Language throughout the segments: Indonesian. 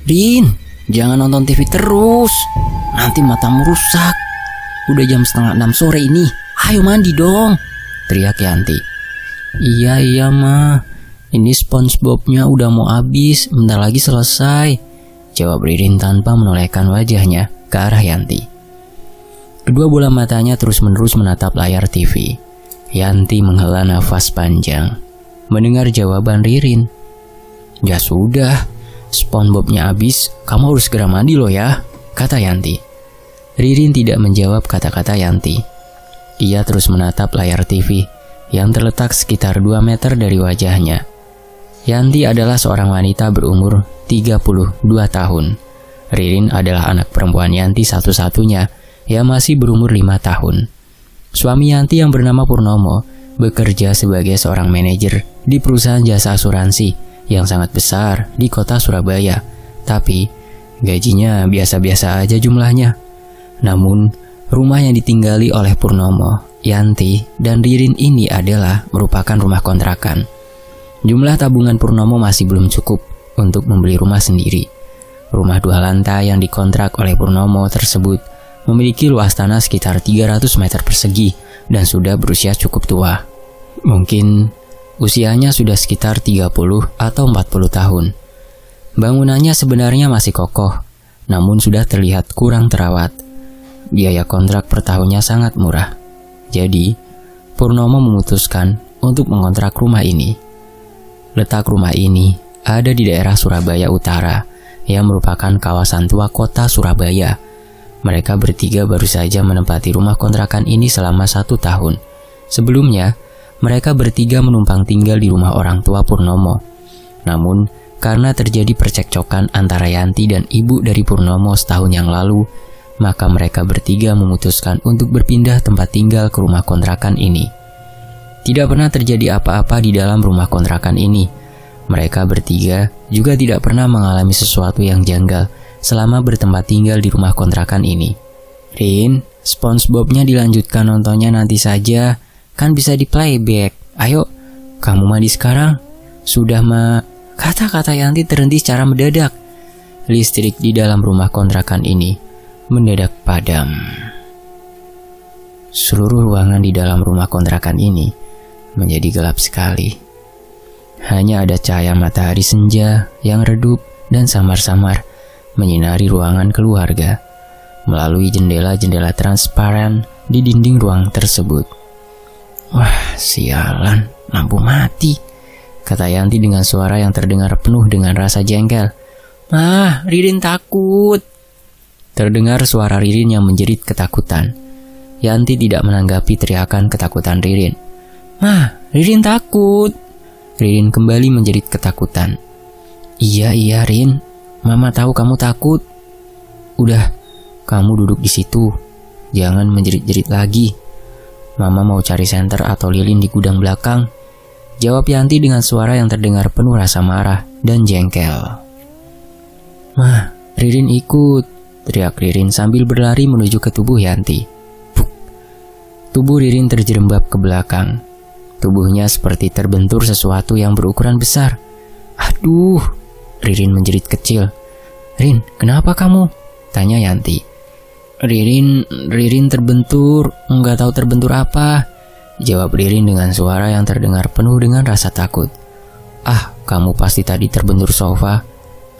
Rin, jangan nonton TV terus, nanti matamu rusak. Udah jam 5:30 sore ini, ayo mandi dong, teriak Yanti. Iya ma, ini SpongeBob-nya udah mau habis, bentar lagi selesai, jawab Ririn tanpa menolehkan wajahnya ke arah Yanti. Kedua bola matanya terus-menerus menatap layar TV. Yanti menghela nafas panjang mendengar jawaban Ririn. Ya sudah, SpongeBob-nya habis, kamu harus segera mandi loh ya, kata Yanti. Ririn tidak menjawab kata-kata Yanti. Ia terus menatap layar TV yang terletak sekitar 2 meter dari wajahnya. Yanti adalah seorang wanita berumur 32 tahun. Ririn adalah anak perempuan Yanti satu-satunya yang masih berumur 5 tahun. Suami Yanti yang bernama Purnomo bekerja sebagai seorang manajer di perusahaan jasa asuransi yang sangat besar di kota Surabaya. Tapi gajinya biasa-biasa aja jumlahnya. Namun rumah yang ditinggali oleh Purnomo, Yanti, dan Ririn ini adalah merupakan rumah kontrakan. Jumlah tabungan Purnomo masih belum cukup untuk membeli rumah sendiri. Rumah 2 lantai yang dikontrak oleh Purnomo tersebut memiliki luas tanah sekitar 300 meter persegi dan sudah berusia cukup tua. Mungkin usianya sudah sekitar 30 atau 40 tahun. Bangunannya sebenarnya masih kokoh, namun sudah terlihat kurang terawat. Biaya kontrak per tahunnya sangat murah. Jadi, Purnomo memutuskan untuk mengontrak rumah ini. Letak rumah ini ada di daerah Surabaya Utara, yang merupakan kawasan tua kota Surabaya. Mereka bertiga baru saja menempati rumah kontrakan ini selama 1 tahun. Sebelumnya, mereka bertiga menumpang tinggal di rumah orang tua Purnomo. Namun, karena terjadi percekcokan antara Yanti dan ibu dari Purnomo setahun yang lalu, maka mereka bertiga memutuskan untuk berpindah tempat tinggal ke rumah kontrakan ini. Tidak pernah terjadi apa-apa di dalam rumah kontrakan ini. Mereka bertiga juga tidak pernah mengalami sesuatu yang janggal selama bertempat tinggal di rumah kontrakan ini. Rin, SpongeBob-nya dilanjutkan nontonnya nanti saja, kan bisa di playback. Ayo, kamu mandi sekarang. Sudah kata-kata Yanti terhenti secara mendadak. Listrik di dalam rumah kontrakan ini mendadak padam. Seluruh ruangan di dalam rumah kontrakan ini menjadi gelap sekali. Hanya ada cahaya matahari senja yang redup dan samar-samar menyinari ruangan keluarga melalui jendela-jendela transparan di dinding ruang tersebut. Wah, sialan, lampu mati, kata Yanti dengan suara yang terdengar penuh dengan rasa jengkel. Ririn takut. Terdengar suara Ririn yang menjerit ketakutan. Yanti tidak menanggapi teriakan ketakutan Ririn. Ririn takut. Ririn kembali menjerit ketakutan. Iya Rin, Mama tahu kamu takut. Udah, kamu duduk di situ. Jangan menjerit-jerit lagi. Mama mau cari senter atau lilin di gudang belakang, jawab Yanti dengan suara yang terdengar penuh rasa marah dan jengkel. Ririn ikut, teriak Ririn sambil berlari menuju ke tubuh Yanti. Puk. Tubuh Ririn terjerembab ke belakang. Tubuhnya seperti terbentur sesuatu yang berukuran besar. Aduh, Ririn menjerit kecil. Rin, kenapa kamu? Tanya Yanti. Ririn terbentur, nggak tahu terbentur apa, jawab Ririn dengan suara yang terdengar penuh dengan rasa takut. Kamu pasti tadi terbentur sofa.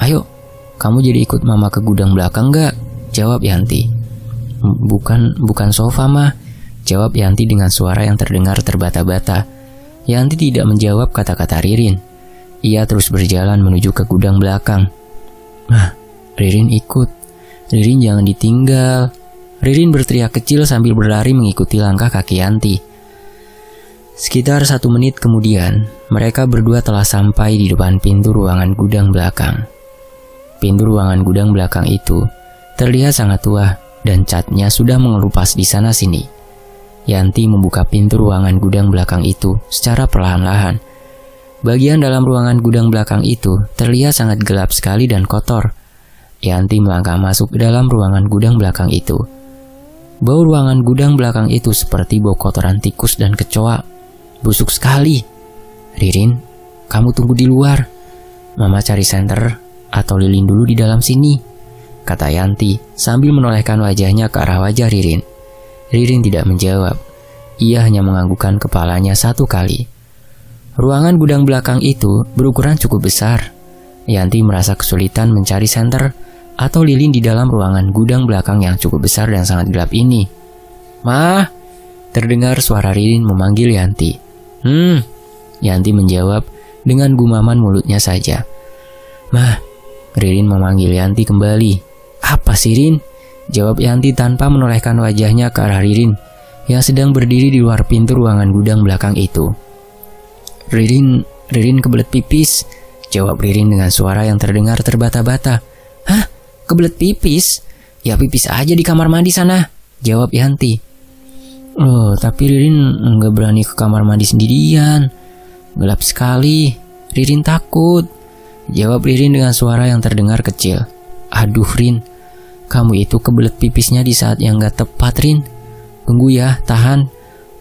Ayo, kamu jadi ikut Mama ke gudang belakang nggak? Jawab Yanti. Bukan sofa, Mah, jawab Yanti dengan suara yang terdengar terbata-bata. Yanti tidak menjawab kata-kata Ririn. Ia terus berjalan menuju ke gudang belakang. Ririn ikut. Ririn jangan ditinggal. Ririn berteriak kecil sambil berlari mengikuti langkah kaki Yanti. Sekitar 1 menit kemudian, mereka berdua telah sampai di depan pintu ruangan gudang belakang. Pintu ruangan gudang belakang itu terlihat sangat tua dan catnya sudah mengelupas di sana-sini. Yanti membuka pintu ruangan gudang belakang itu secara perlahan-lahan. Bagian dalam ruangan gudang belakang itu terlihat sangat gelap sekali dan kotor. Yanti melangkah masuk ke dalam ruangan gudang belakang itu. Bau ruangan gudang belakang itu seperti bau kotoran tikus dan kecoa. Busuk sekali. Ririn, kamu tunggu di luar. Mama cari senter atau lilin dulu di dalam sini, kata Yanti sambil menolehkan wajahnya ke arah wajah Ririn. Ririn tidak menjawab. Ia hanya menganggukkan kepalanya satu kali. Ruangan gudang belakang itu berukuran cukup besar. Yanti merasa kesulitan mencari senter atau lilin di dalam ruangan gudang belakang yang cukup besar dan sangat gelap ini. "Mah!" terdengar suara Ririn memanggil Yanti. Yanti menjawab dengan gumaman mulutnya saja. "Mah!" Ririn memanggil Yanti kembali. "Apa sih, Rin?" jawab Yanti tanpa menolehkan wajahnya ke arah Ririn yang sedang berdiri di luar pintu ruangan gudang belakang itu. Ririn kebelet pipis," jawab Ririn dengan suara yang terdengar terbata-bata. "Hah? Kebelet pipis? Ya pipis aja di kamar mandi sana," jawab Yanti. "Loh, tapi Ririn nggak berani ke kamar mandi sendirian. Gelap sekali. Ririn takut," jawab Ririn dengan suara yang terdengar kecil. "Aduh Rin, kamu itu kebelet pipisnya di saat yang gak tepat Rin. Tunggu ya, tahan.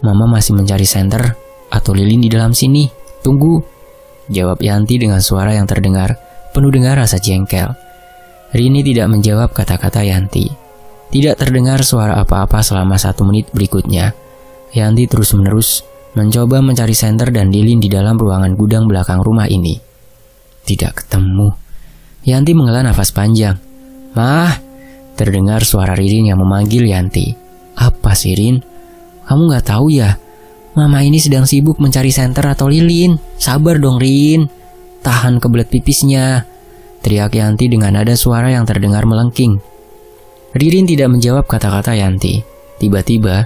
Mama masih mencari senter atau lilin di dalam sini. Tunggu," jawab Yanti dengan suara yang terdengar penuh dengan rasa jengkel. Rini tidak menjawab kata-kata Yanti. Tidak terdengar suara apa-apa selama 1 menit berikutnya. Yanti terus-menerus mencoba mencari senter dan lilin di dalam ruangan gudang belakang rumah ini. Tidak ketemu. Yanti menghela nafas panjang. "Mah!" terdengar suara Ririn yang memanggil Yanti. "Apa sih Rin? Kamu gak tahu ya? Mama ini sedang sibuk mencari senter atau lilin. Sabar dong Rin. Tahan kebelet pipisnya," teriak Yanti dengan nada suara yang terdengar melengking. Ririn tidak menjawab kata-kata Yanti. Tiba-tiba,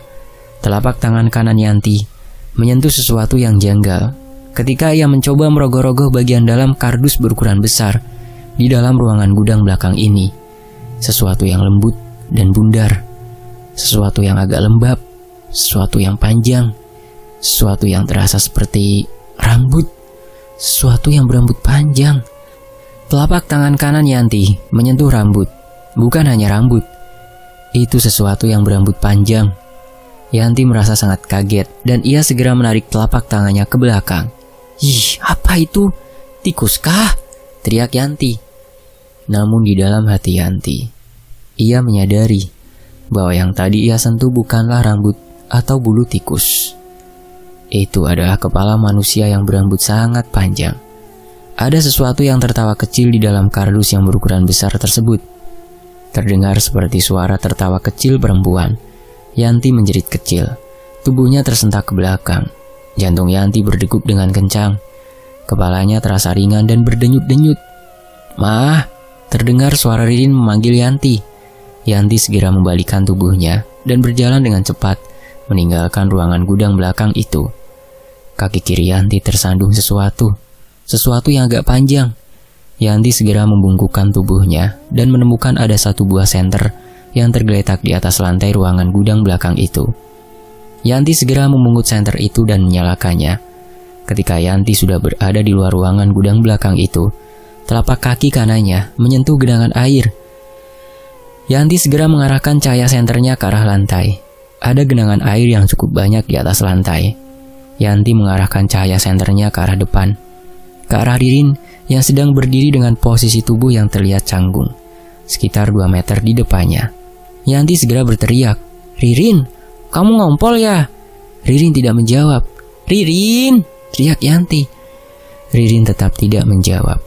telapak tangan kanan Yanti menyentuh sesuatu yang janggal ketika ia mencoba merogoh-rogoh bagian dalam kardus berukuran besar di dalam ruangan gudang belakang ini. Sesuatu yang lembut dan bundar, sesuatu yang agak lembab, sesuatu yang panjang, sesuatu yang terasa seperti rambut, sesuatu yang berambut panjang. Telapak tangan kanan Yanti menyentuh rambut. Bukan hanya rambut, itu sesuatu yang berambut panjang. Yanti merasa sangat kaget dan ia segera menarik telapak tangannya ke belakang. "Ih, apa itu? Tikus kah?" teriak Yanti. Namun di dalam hati Yanti, ia menyadari bahwa yang tadi ia sentuh bukanlah rambut atau bulu tikus. Itu adalah kepala manusia yang berambut sangat panjang. Ada sesuatu yang tertawa kecil di dalam kardus yang berukuran besar tersebut. Terdengar seperti suara tertawa kecil perempuan. Yanti menjerit kecil. Tubuhnya tersentak ke belakang. Jantung Yanti berdegup dengan kencang. Kepalanya terasa ringan dan berdenyut-denyut. "Mah!" terdengar suara Ririn memanggil Yanti. Yanti segera membalikkan tubuhnya dan berjalan dengan cepat meninggalkan ruangan gudang belakang itu. Kaki kiri Yanti tersandung sesuatu yang agak panjang. Yanti segera membungkukkan tubuhnya dan menemukan ada satu buah senter yang tergeletak di atas lantai ruangan gudang belakang itu. Yanti segera memungut senter itu dan menyalakannya. Ketika Yanti sudah berada di luar ruangan gudang belakang itu, telapak kaki kanannya menyentuh genangan air. Yanti segera mengarahkan cahaya senternya ke arah lantai. Ada genangan air yang cukup banyak di atas lantai. Yanti mengarahkan cahaya senternya ke arah depan, ke arah Ririn yang sedang berdiri dengan posisi tubuh yang terlihat canggung, sekitar 2 meter di depannya. Yanti segera berteriak, "Ririn, kamu ngompol ya?" Ririn tidak menjawab. "Ririn!" teriak Yanti. Ririn tetap tidak menjawab.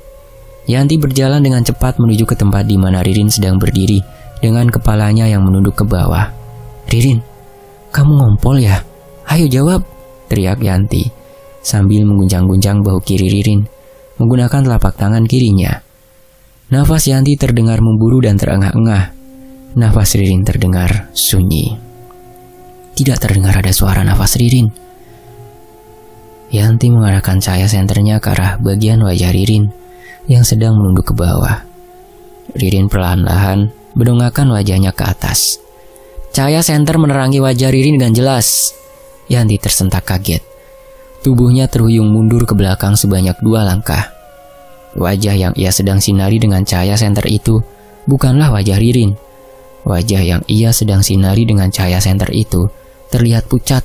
Yanti berjalan dengan cepat menuju ke tempat di mana Ririn sedang berdiri dengan kepalanya yang menunduk ke bawah. "Ririn, kamu ngompol ya? Ayo jawab," teriak Yanti sambil mengguncang-guncang bahu kiri Ririn menggunakan telapak tangan kirinya. Nafas Yanti terdengar memburu dan terengah-engah. Nafas Ririn terdengar sunyi. Tidak terdengar ada suara nafas Ririn. Yanti mengarahkan cahaya senternya ke arah bagian wajah Ririn yang sedang menunduk ke bawah. Ririn perlahan-lahan mendongakkan wajahnya ke atas. Cahaya senter menerangi wajah Ririn dengan jelas. Yanti tersentak kaget. Tubuhnya terhuyung mundur ke belakang sebanyak 2 langkah. Wajah yang ia sedang sinari dengan cahaya senter itu bukanlah wajah Ririn. Wajah yang ia sedang sinari dengan cahaya senter itu terlihat pucat.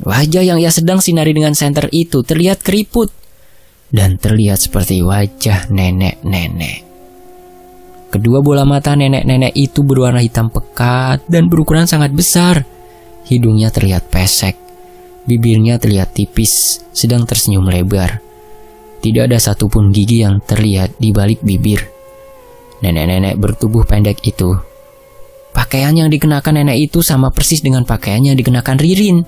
Wajah yang ia sedang sinari dengan senter itu terlihat keriput dan terlihat seperti wajah nenek-nenek. Kedua bola mata nenek-nenek itu berwarna hitam pekat dan berukuran sangat besar. Hidungnya terlihat pesek, bibirnya terlihat tipis, sedang tersenyum lebar. Tidak ada satupun gigi yang terlihat di balik bibir. Nenek-nenek bertubuh pendek itu, pakaian yang dikenakan nenek itu sama persis dengan pakaian yang dikenakan Ririn.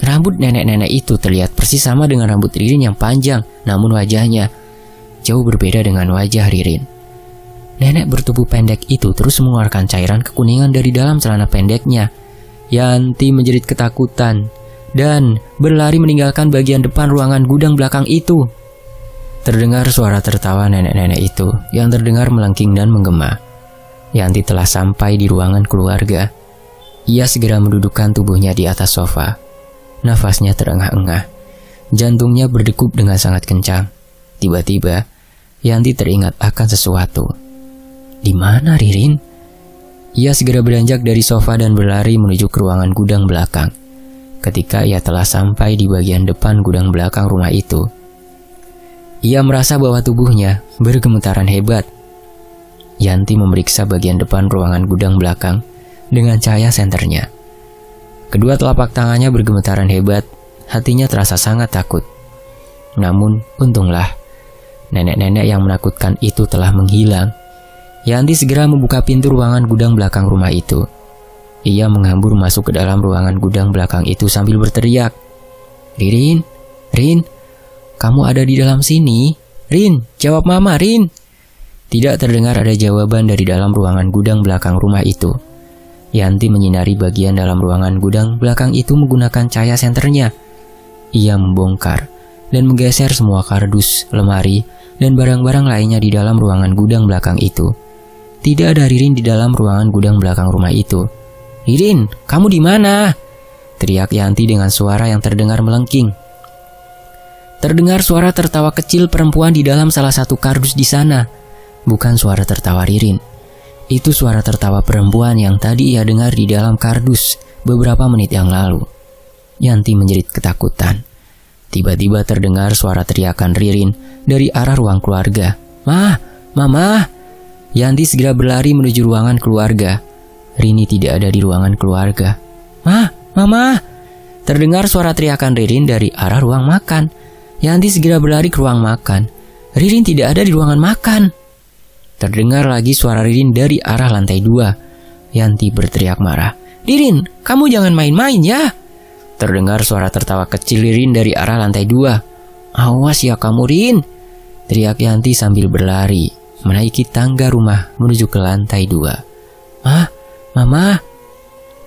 Rambut nenek-nenek itu terlihat persis sama dengan rambut Ririn yang panjang, namun wajahnya jauh berbeda dengan wajah Ririn. Nenek bertubuh pendek itu terus mengeluarkan cairan kekuningan dari dalam celana pendeknya. Yanti menjerit ketakutan dan berlari meninggalkan bagian depan ruangan gudang belakang itu. Terdengar suara tertawa nenek-nenek itu yang terdengar melengking dan menggema. Yanti telah sampai di ruangan keluarga. Ia segera mendudukkan tubuhnya di atas sofa. Nafasnya terengah-engah. Jantungnya berdegup dengan sangat kencang. Tiba-tiba, Yanti teringat akan sesuatu. Di mana Ririn? Ia segera beranjak dari sofa dan berlari menuju ke ruangan gudang belakang. Ketika ia telah sampai di bagian depan gudang belakang rumah itu, ia merasa bahwa tubuhnya bergemetaran hebat. Yanti memeriksa bagian depan ruangan gudang belakang dengan cahaya senternya. Kedua telapak tangannya bergemetaran hebat, hatinya terasa sangat takut. Namun, untunglah, nenek-nenek yang menakutkan itu telah menghilang. Yanti segera membuka pintu ruangan gudang belakang rumah itu. Ia menghambur masuk ke dalam ruangan gudang belakang itu sambil berteriak, "Ririn, Rin, kamu ada di dalam sini? Rin, jawab mama, Rin." Tidak terdengar ada jawaban dari dalam ruangan gudang belakang rumah itu. Yanti menyinari bagian dalam ruangan gudang belakang itu menggunakan cahaya senternya. Ia membongkar dan menggeser semua kardus, lemari, dan barang-barang lainnya di dalam ruangan gudang belakang itu. Tidak ada Ririn di dalam ruangan gudang belakang rumah itu. "Ririn, kamu di mana?" teriak Yanti dengan suara yang terdengar melengking. Terdengar suara tertawa kecil perempuan di dalam salah satu kardus di sana. Bukan suara tertawa Ririn. Itu suara tertawa perempuan yang tadi ia dengar di dalam kardus beberapa menit yang lalu. Yanti menjerit ketakutan. Tiba-tiba terdengar suara teriakan Ririn dari arah ruang keluarga. "Mah, Mama!" Yanti segera berlari menuju ruangan keluarga. Rini tidak ada di ruangan keluarga. "Mah, Mama!" Terdengar suara teriakan Ririn dari arah ruang makan. Yanti segera berlari ke ruang makan. Ririn tidak ada di ruangan makan. Terdengar lagi suara Ririn dari arah lantai 2. Yanti berteriak marah. "Ririn, kamu jangan main-main ya!" Terdengar suara tertawa kecil Ririn dari arah lantai 2. "Awas ya kamu, Rin!" teriak Yanti sambil berlari menaiki tangga rumah menuju ke lantai 2. "Mah, Mama!"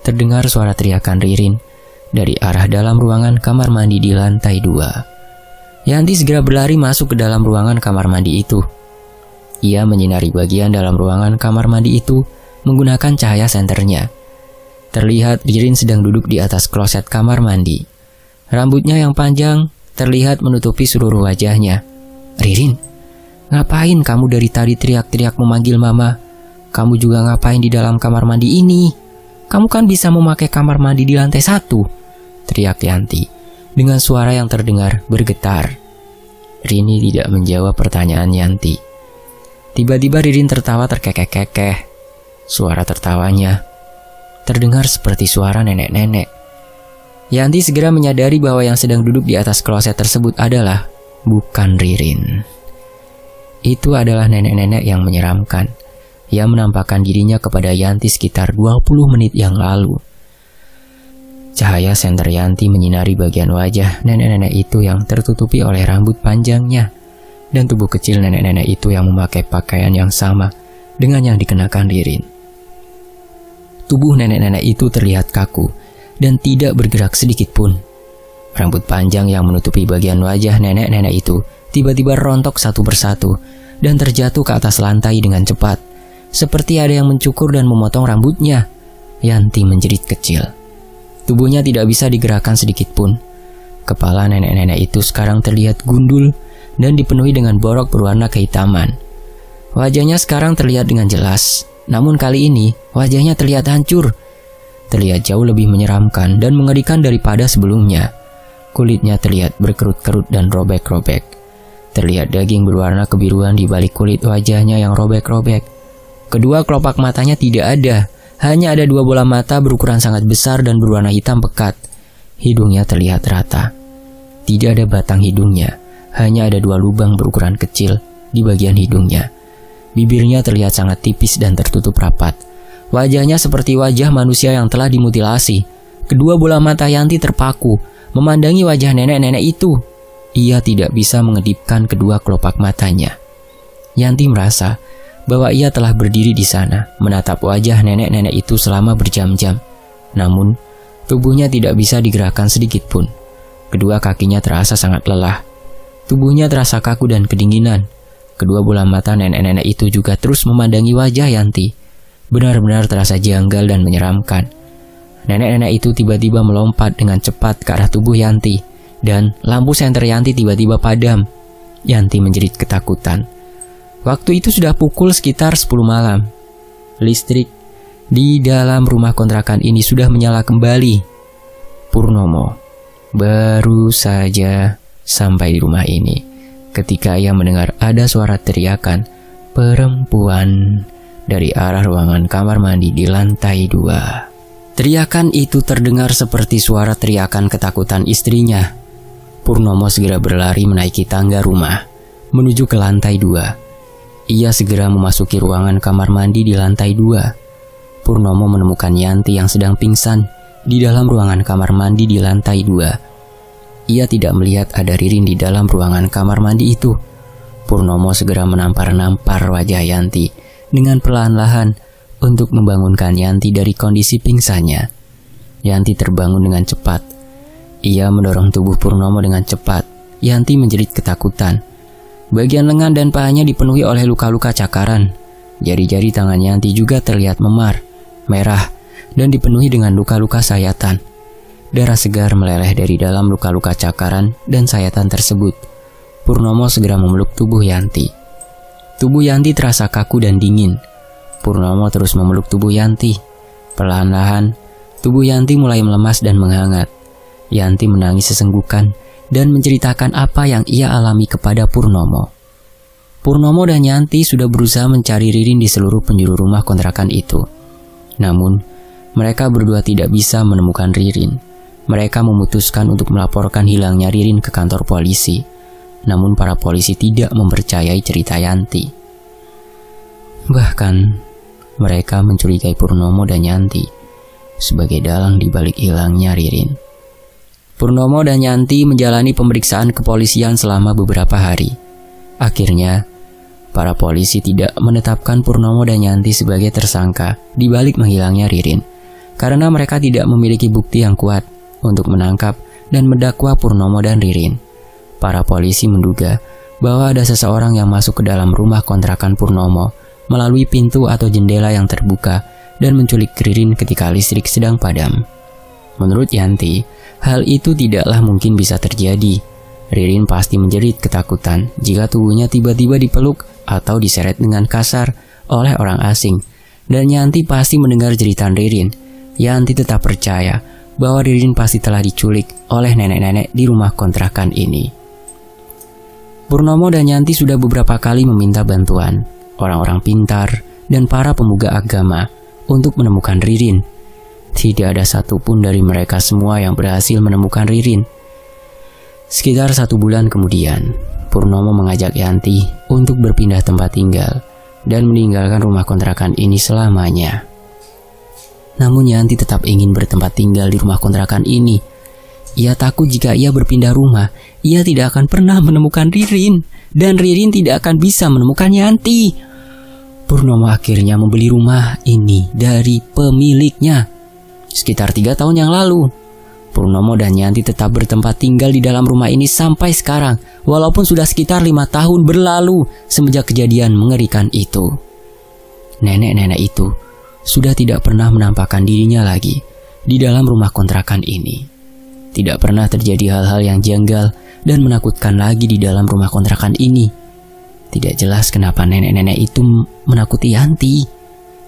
Terdengar suara teriakan Ririn dari arah dalam ruangan kamar mandi di lantai 2. Yanti segera berlari masuk ke dalam ruangan kamar mandi itu. Ia menyinari bagian dalam ruangan kamar mandi itu menggunakan cahaya senternya. Terlihat Ririn sedang duduk di atas kloset kamar mandi. Rambutnya yang panjang terlihat menutupi seluruh wajahnya. "Ririn, ngapain kamu dari tadi teriak-teriak memanggil Mama? Kamu juga ngapain di dalam kamar mandi ini? Kamu kan bisa memakai kamar mandi di lantai 1, teriak Yanti dengan suara yang terdengar bergetar. Rini tidak menjawab pertanyaan Yanti. Tiba-tiba Ririn tertawa terkekeh-kekeh. Suara tertawanya terdengar seperti suara nenek-nenek. Yanti segera menyadari bahwa yang sedang duduk di atas kloset tersebut adalah bukan Ririn. Itu adalah nenek-nenek yang menyeramkan. Ia menampakkan dirinya kepada Yanti sekitar 20 menit yang lalu. Cahaya senter Yanti menyinari bagian wajah nenek-nenek itu yang tertutupi oleh rambut panjangnya, dan tubuh kecil nenek-nenek itu yang memakai pakaian yang sama dengan yang dikenakan Ririn. Tubuh nenek-nenek itu terlihat kaku dan tidak bergerak sedikit pun. Rambut panjang yang menutupi bagian wajah nenek-nenek itu tiba-tiba rontok satu persatu dan terjatuh ke atas lantai dengan cepat, seperti ada yang mencukur dan memotong rambutnya. Yanti menjerit kecil. Tubuhnya tidak bisa digerakkan sedikit pun. Kepala nenek-nenek itu sekarang terlihat gundul dan dipenuhi dengan borok berwarna kehitaman. Wajahnya sekarang terlihat dengan jelas, namun kali ini wajahnya terlihat hancur. Terlihat jauh lebih menyeramkan dan mengerikan daripada sebelumnya. Kulitnya terlihat berkerut-kerut dan robek-robek. Terlihat daging berwarna kebiruan di balik kulit wajahnya yang robek-robek. Kedua kelopak matanya tidak ada, hanya ada 2 bola mata berukuran sangat besar dan berwarna hitam pekat. Hidungnya terlihat rata. Tidak ada batang hidungnya, hanya ada 2 lubang berukuran kecil di bagian hidungnya. Bibirnya terlihat sangat tipis dan tertutup rapat. Wajahnya seperti wajah manusia yang telah dimutilasi. Kedua bola mata Yanti terpaku, memandangi wajah nenek-nenek itu. Ia tidak bisa mengedipkan kedua kelopak matanya. Yanti merasa bahwa ia telah berdiri di sana, menatap wajah nenek-nenek itu selama berjam-jam. Namun, tubuhnya tidak bisa digerakkan sedikit pun. Kedua kakinya terasa sangat lelah. Tubuhnya terasa kaku dan kedinginan. Kedua bola mata nenek-nenek itu juga terus memandangi wajah Yanti. Benar-benar terasa janggal dan menyeramkan. Nenek-nenek itu tiba-tiba melompat dengan cepat ke arah tubuh Yanti, dan lampu senter Yanti tiba-tiba padam. Yanti menjerit ketakutan. Waktu itu sudah pukul sekitar 10 malam. Listrik di dalam rumah kontrakan ini sudah menyala kembali. Purnomo baru saja sampai di rumah ini ketika ia mendengar ada suara teriakan perempuan dari arah ruangan kamar mandi di lantai 2. Teriakan itu terdengar seperti suara teriakan ketakutan istrinya. Purnomo segera berlari menaiki tangga rumah menuju ke lantai 2. Ia segera memasuki ruangan kamar mandi di lantai 2. Purnomo menemukan Yanti yang sedang pingsan di dalam ruangan kamar mandi di lantai 2. Ia tidak melihat ada Ririn di dalam ruangan kamar mandi itu. Purnomo segera menampar-nampar wajah Yanti dengan perlahan-lahan untuk membangunkan Yanti dari kondisi pingsannya. Yanti terbangun dengan cepat. Ia mendorong tubuh Purnomo dengan cepat. Yanti menjerit ketakutan. Bagian lengan dan pahanya dipenuhi oleh luka-luka cakaran. Jari-jari tangan Yanti juga terlihat memar, merah, dan dipenuhi dengan luka-luka sayatan. Darah segar meleleh dari dalam luka-luka cakaran dan sayatan tersebut. Purnomo segera memeluk tubuh Yanti. Tubuh Yanti terasa kaku dan dingin. Purnomo terus memeluk tubuh Yanti. Perlahan-lahan, tubuh Yanti mulai melemas dan menghangat. Yanti menangis sesenggukan dan menceritakan apa yang ia alami kepada Purnomo. Purnomo dan Yanti sudah berusaha mencari Ririn di seluruh penjuru rumah kontrakan itu. Namun, mereka berdua tidak bisa menemukan Ririn. Mereka memutuskan untuk melaporkan hilangnya Ririn ke kantor polisi. Namun para polisi tidak mempercayai cerita Yanti. Bahkan, mereka mencurigai Purnomo dan Yanti sebagai dalang di balik hilangnya Ririn. Purnomo dan Yanti menjalani pemeriksaan kepolisian selama beberapa hari. Akhirnya, para polisi tidak menetapkan Purnomo dan Yanti sebagai tersangka di balik menghilangnya Ririn, karena mereka tidak memiliki bukti yang kuat untuk menangkap dan mendakwa Purnomo dan Ririn. Para polisi menduga bahwa ada seseorang yang masuk ke dalam rumah kontrakan Purnomo melalui pintu atau jendela yang terbuka dan menculik Ririn ketika listrik sedang padam. Menurut Yanti, hal itu tidaklah mungkin bisa terjadi. Ririn pasti menjerit ketakutan jika tubuhnya tiba-tiba dipeluk atau diseret dengan kasar oleh orang asing. Dan Yanti pasti mendengar jeritan Ririn. Yanti tetap percaya bahwa Ririn pasti telah diculik oleh nenek-nenek di rumah kontrakan ini. Purnomo dan Yanti sudah beberapa kali meminta bantuan orang-orang pintar dan para pemuka agama untuk menemukan Ririn. Tidak ada satupun dari mereka semua yang berhasil menemukan Ririn. Sekitar 1 bulan kemudian, Purnomo mengajak Yanti untuk berpindah tempat tinggal dan meninggalkan rumah kontrakan ini selamanya. Namun Yanti tetap ingin bertempat tinggal di rumah kontrakan ini. Ia takut jika ia berpindah rumah, ia tidak akan pernah menemukan Ririn, dan Ririn tidak akan bisa menemukan Yanti. Purnomo akhirnya membeli rumah ini dari pemiliknya sekitar 3 tahun yang lalu. Purnomo dan Yanti tetap bertempat tinggal di dalam rumah ini sampai sekarang, walaupun sudah sekitar 5 tahun berlalu semenjak kejadian mengerikan itu. Nenek-nenek itu sudah tidak pernah menampakkan dirinya lagi di dalam rumah kontrakan ini. Tidak pernah terjadi hal-hal yang janggal dan menakutkan lagi di dalam rumah kontrakan ini. Tidak jelas kenapa nenek-nenek itu menakuti Yanti.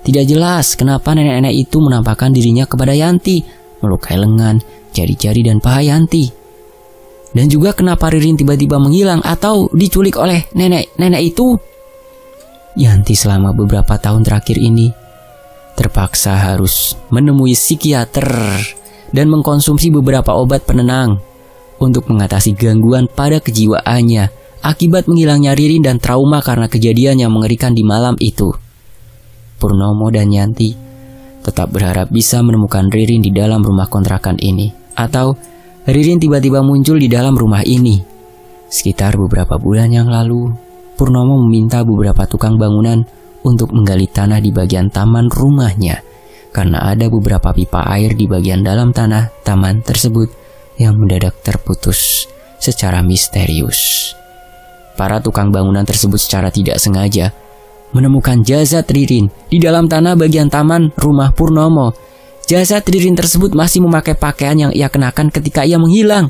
Tidak jelas kenapa nenek-nenek itu menampakkan dirinya kepada Yanti, melukai lengan, jari-jari dan paha Yanti. Dan juga kenapa Ririn tiba-tiba menghilang atau diculik oleh nenek-nenek itu. Yanti selama beberapa tahun terakhir ini terpaksa harus menemui psikiater dan mengkonsumsi beberapa obat penenang untuk mengatasi gangguan pada kejiwaannya akibat menghilangnya Ririn dan trauma karena kejadian yang mengerikan di malam itu. Purnomo dan Yanti tetap berharap bisa menemukan Ririn di dalam rumah kontrakan ini, atau Ririn tiba-tiba muncul di dalam rumah ini. Sekitar beberapa bulan yang lalu, Purnomo meminta beberapa tukang bangunan untuk menggali tanah di bagian taman rumahnya karena ada beberapa pipa air di bagian dalam tanah taman tersebut yang mendadak terputus secara misterius. Para tukang bangunan tersebut secara tidak sengaja menemukan jasad Ririn di dalam tanah bagian taman rumah Purnomo. Jasad Ririn tersebut masih memakai pakaian yang ia kenakan ketika ia menghilang.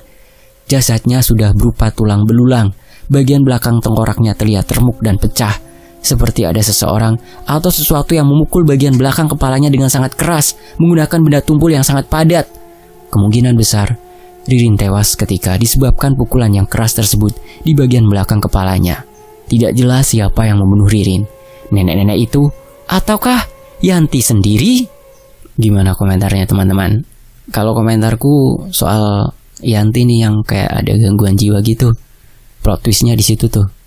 Jasadnya sudah berupa tulang belulang. Bagian belakang tengkoraknya terlihat remuk dan pecah, seperti ada seseorang atau sesuatu yang memukul bagian belakang kepalanya dengan sangat keras menggunakan benda tumpul yang sangat padat. Kemungkinan besar Ririn tewas ketika disebabkan pukulan yang keras tersebut di bagian belakang kepalanya. Tidak jelas siapa yang membunuh Ririn, nenek-nenek itu ataukah Yanti sendiri? Gimana komentarnya teman-teman? Kalau komentarku soal Yanti nih yang kayak ada gangguan jiwa gitu, plot twistnya di situ tuh.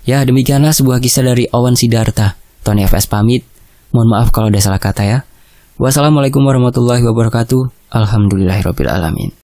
Ya, demikianlah sebuah kisah dari Owen Sidarta. Tony FS pamit. Mohon maaf kalau ada salah kata ya. Wassalamualaikum warahmatullahi wabarakatuh. Alhamdulillahirabbil alamin.